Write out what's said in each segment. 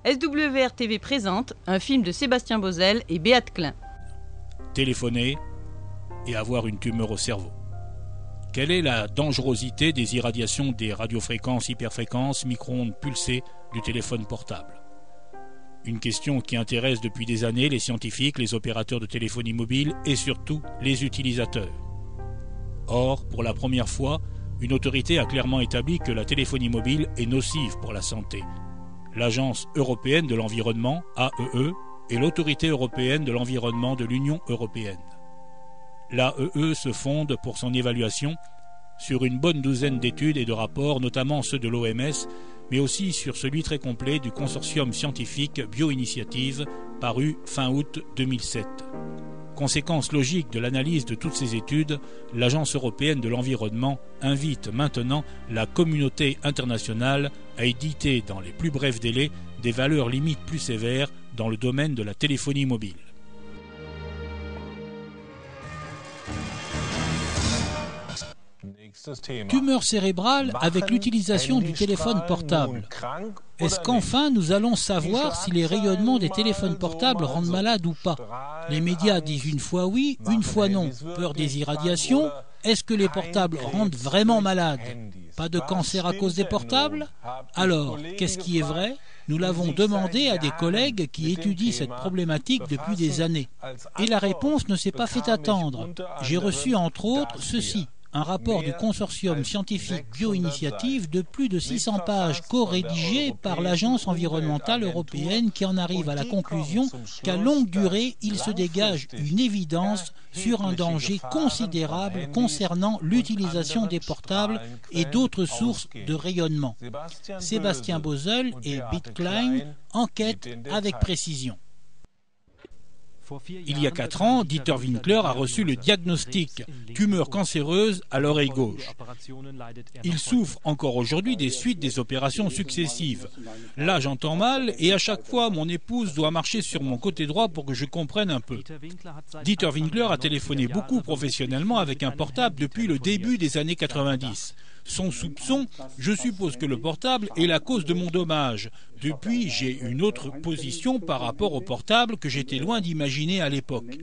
SWR-TV présente un film de Sébastien Bozel et Béate Klein. Téléphoner et avoir une tumeur au cerveau. Quelle est la dangerosité des irradiations des radiofréquences, hyperfréquences, micro-ondes pulsées du téléphone portable? Une question qui intéresse depuis des années les scientifiques, les opérateurs de téléphonie mobile et surtout les utilisateurs. Or, pour la première fois, une autorité a clairement établi que la téléphonie mobile est nocive pour la santé. L'Agence européenne de l'environnement, AEE, et l'Autorité européenne de l'environnement de l'Union européenne. L'AEE se fonde pour son évaluation sur une bonne douzaine d'études et de rapports, notamment ceux de l'OMS, mais aussi sur celui très complet du consortium scientifique Bioinitiative, paru fin août 2007. Conséquence logique de l'analyse de toutes ces études, l'Agence européenne de l'environnement invite maintenant la communauté internationale à éditer dans les plus brefs délais des valeurs limites plus sévères dans le domaine de la téléphonie mobile. Tumeur cérébrale avec l'utilisation du téléphone portable. Est-ce qu'enfin nous allons savoir si les rayonnements des téléphones portables rendent malade ou pas? Les médias disent une fois oui, une fois non. Peur des irradiations? Est-ce que les portables rendent vraiment malades? Pas de cancer à cause des portables? Alors, qu'est-ce qui est vrai? Nous l'avons demandé à des collègues qui étudient cette problématique depuis des années. Et la réponse ne s'est pas fait attendre. J'ai reçu entre autres ceci. Un rapport du consortium scientifique Bioinitiative de plus de 600 pages co-rédigé par l'Agence environnementale européenne qui en arrive à la conclusion qu'à longue durée, il se dégage une évidence sur un danger considérable concernant l'utilisation des portables et d'autres sources de rayonnement. Sébastien Bozel et Béate Klein enquêtent avec précision. Il y a 4 ans, Dieter Winkler a reçu le diagnostic tumeur cancéreuse à l'oreille gauche. Il souffre encore aujourd'hui des suites des opérations successives. Là, j'entends mal et à chaque fois, mon épouse doit marcher sur mon côté droit pour que je comprenne un peu. Dieter Winkler a téléphoné beaucoup professionnellement avec un portable depuis le début des années 90. Son soupçon, je suppose que le portable est la cause de mon dommage. Depuis, j'ai une autre position par rapport au portable que j'étais loin d'imaginer à l'époque.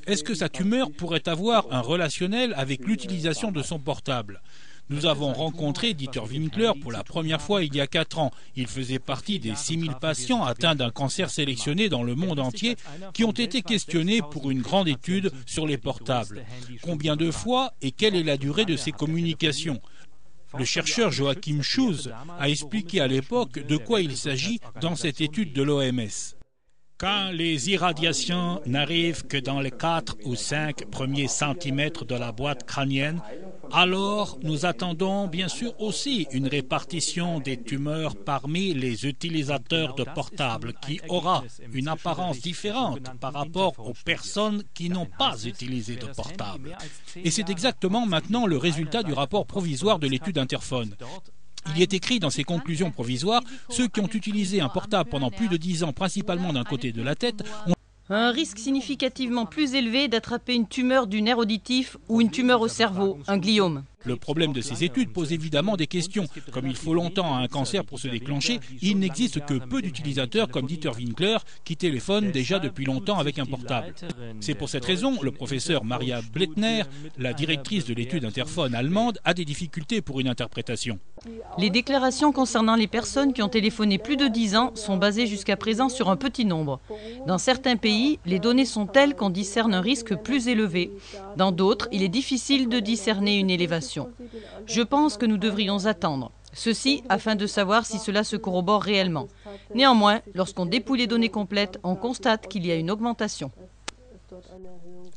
Est-ce que sa tumeur pourrait avoir un relationnel avec l'utilisation de son portable ? Nous avons rencontré Dieter Winkler pour la première fois il y a 4 ans. Il faisait partie des 6000 patients atteints d'un cancer sélectionnés dans le monde entier qui ont été questionnés pour une grande étude sur les portables. Combien de fois et quelle est la durée de ces communications ? Le chercheur Joachim Schuss a expliqué à l'époque de quoi il s'agit dans cette étude de l'OMS. Quand les irradiations n'arrivent que dans les 4 ou 5 premiers centimètres de la boîte crânienne, alors nous attendons bien sûr aussi une répartition des tumeurs parmi les utilisateurs de portables qui aura une apparence différente par rapport aux personnes qui n'ont pas utilisé de portable. Et c'est exactement maintenant le résultat du rapport provisoire de l'étude Interphone. Il y est écrit dans ces conclusions provisoires, ceux qui ont utilisé un portable pendant plus de 10 ans, principalement d'un côté de la tête, ont un risque significativement plus élevé d'attraper une tumeur du nerf auditif ou une tumeur au cerveau, un gliome. Le problème de ces études pose évidemment des questions. Comme il faut longtemps à un cancer pour se déclencher, il n'existe que peu d'utilisateurs comme Dieter Winkler qui téléphonent déjà depuis longtemps avec un portable. C'est pour cette raison, le professeur Maria Blättner, la directrice de l'étude Interphone allemande, a des difficultés pour une interprétation. Les déclarations concernant les personnes qui ont téléphoné plus de 10 ans sont basées jusqu'à présent sur un petit nombre. Dans certains pays, les données sont telles qu'on discerne un risque plus élevé. Dans d'autres, il est difficile de discerner une élévation. Je pense que nous devrions attendre. Ceci afin de savoir si cela se corrobore réellement. Néanmoins, lorsqu'on dépouille les données complètes, on constate qu'il y a une augmentation.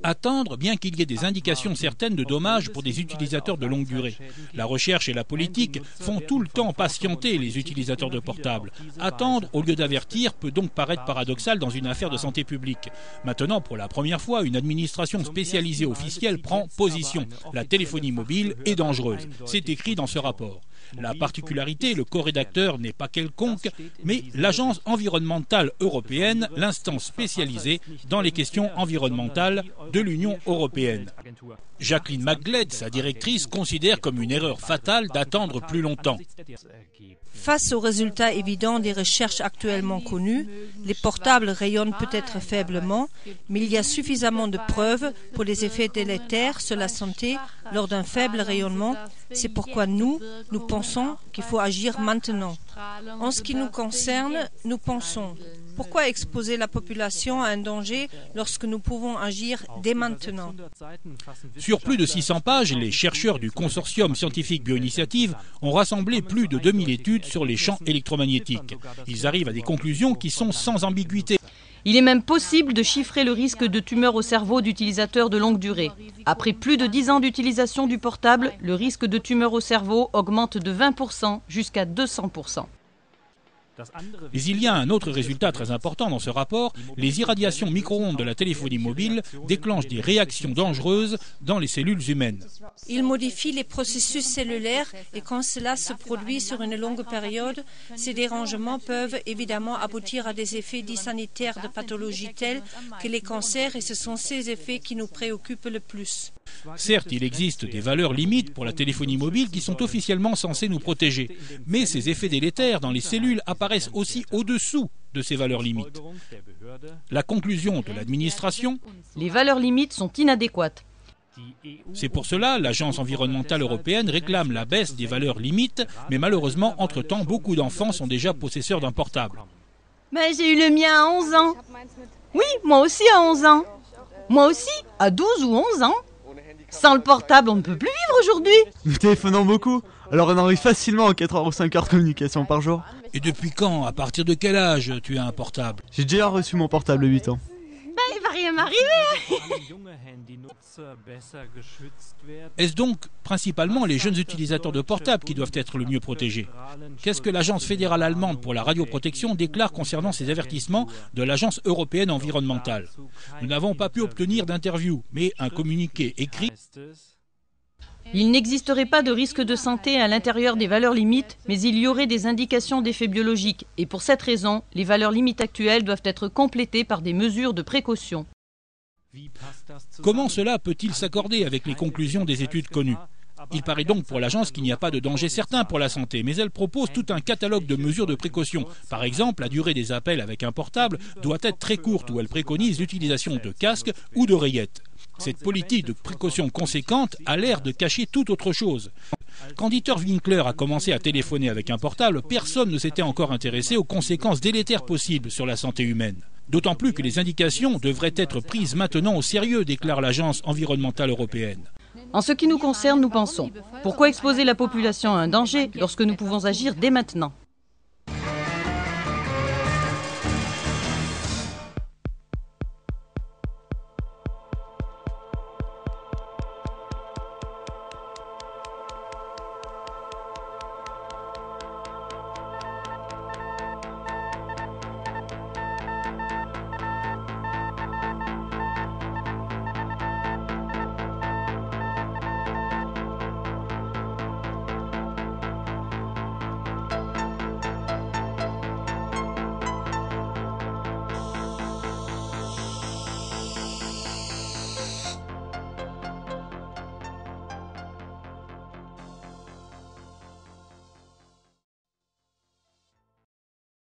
Attendre, bien qu'il y ait des indications certaines de dommages pour des utilisateurs de longue durée. La recherche et la politique font tout le temps patienter les utilisateurs de portables. Attendre au lieu d'avertir peut donc paraître paradoxal dans une affaire de santé publique. Maintenant, pour la première fois, une administration spécialisée officielle prend position. La téléphonie mobile est dangereuse. C'est écrit dans ce rapport. La particularité, le co-rédacteur n'est pas quelconque, mais l'Agence environnementale européenne, l'instance spécialisée dans les questions environnementales de l'Union européenne. Jacqueline McGlade, sa directrice, considère comme une erreur fatale d'attendre plus longtemps. Face aux résultats évidents des recherches actuellement connues, les portables rayonnent peut-être faiblement, mais il y a suffisamment de preuves pour les effets délétères sur la santé lors d'un faible rayonnement. C'est pourquoi nous pensons qu'il faut agir maintenant. En ce qui nous concerne, nous pensons: pourquoi exposer la population à un danger lorsque nous pouvons agir dès maintenant? Sur plus de 600 pages, les chercheurs du consortium scientifique Bioinitiative ont rassemblé plus de 2000 études sur les champs électromagnétiques. Ils arrivent à des conclusions qui sont sans ambiguïté. Il est même possible de chiffrer le risque de tumeur au cerveau d'utilisateurs de longue durée. Après plus de 10 ans d'utilisation du portable, le risque de tumeur au cerveau augmente de 20% jusqu'à 200%. Mais il y a un autre résultat très important dans ce rapport. Les irradiations micro-ondes de la téléphonie mobile déclenchent des réactions dangereuses dans les cellules humaines. Il modifie les processus cellulaires et quand cela se produit sur une longue période, ces dérangements peuvent évidemment aboutir à des effets dits sanitaires de pathologies telles que les cancers, et ce sont ces effets qui nous préoccupent le plus. Certes, il existe des valeurs limites pour la téléphonie mobile qui sont officiellement censées nous protéger. Mais ces effets délétères dans les cellules apparaissent aussi au-dessous de ces valeurs limites. La conclusion de l'administration: les valeurs limites sont inadéquates. C'est pour cela l'Agence environnementale européenne réclame la baisse des valeurs limites, mais malheureusement, entre-temps, beaucoup d'enfants sont déjà possesseurs d'un portable. Mais j'ai eu le mien à 11 ans. Oui, moi aussi à 11 ans. Moi aussi, à 12 ou 11 ans. Sans le portable, on ne peut plus vivre aujourd'hui. Nous téléphonons beaucoup, alors on arrive facilement à 4 heures ou 5 heures de communication par jour. Et depuis quand, à partir de quel âge tu as un portable? J'ai déjà reçu mon portable à 8 ans. Il va rien m'arriver. Est-ce donc principalement les jeunes utilisateurs de portables qui doivent être le mieux protégés? Qu'est-ce que l'Agence fédérale allemande pour la radioprotection déclare concernant ces avertissements de l'Agence européenne environnementale? Nous n'avons pas pu obtenir d'interview, mais un communiqué écrit: il n'existerait pas de risque de santé à l'intérieur des valeurs limites, mais il y aurait des indications d'effets biologiques. Et pour cette raison, les valeurs limites actuelles doivent être complétées par des mesures de précaution. Comment cela peut-il s'accorder avec les conclusions des études connues? Il paraît donc pour l'agence qu'il n'y a pas de danger certain pour la santé, mais elle propose tout un catalogue de mesures de précaution. Par exemple, la durée des appels avec un portable doit être très courte, où elle préconise l'utilisation de casques ou d'oreillettes. Cette politique de précaution conséquente a l'air de cacher tout autre chose. Quand Dieter Winkler a commencé à téléphoner avec un portable, personne ne s'était encore intéressé aux conséquences délétères possibles sur la santé humaine. D'autant plus que les indications devraient être prises maintenant au sérieux, déclare l'Agence environnementale européenne. En ce qui nous concerne, nous pensons: pourquoi exposer la population à un danger lorsque nous pouvons agir dès maintenant?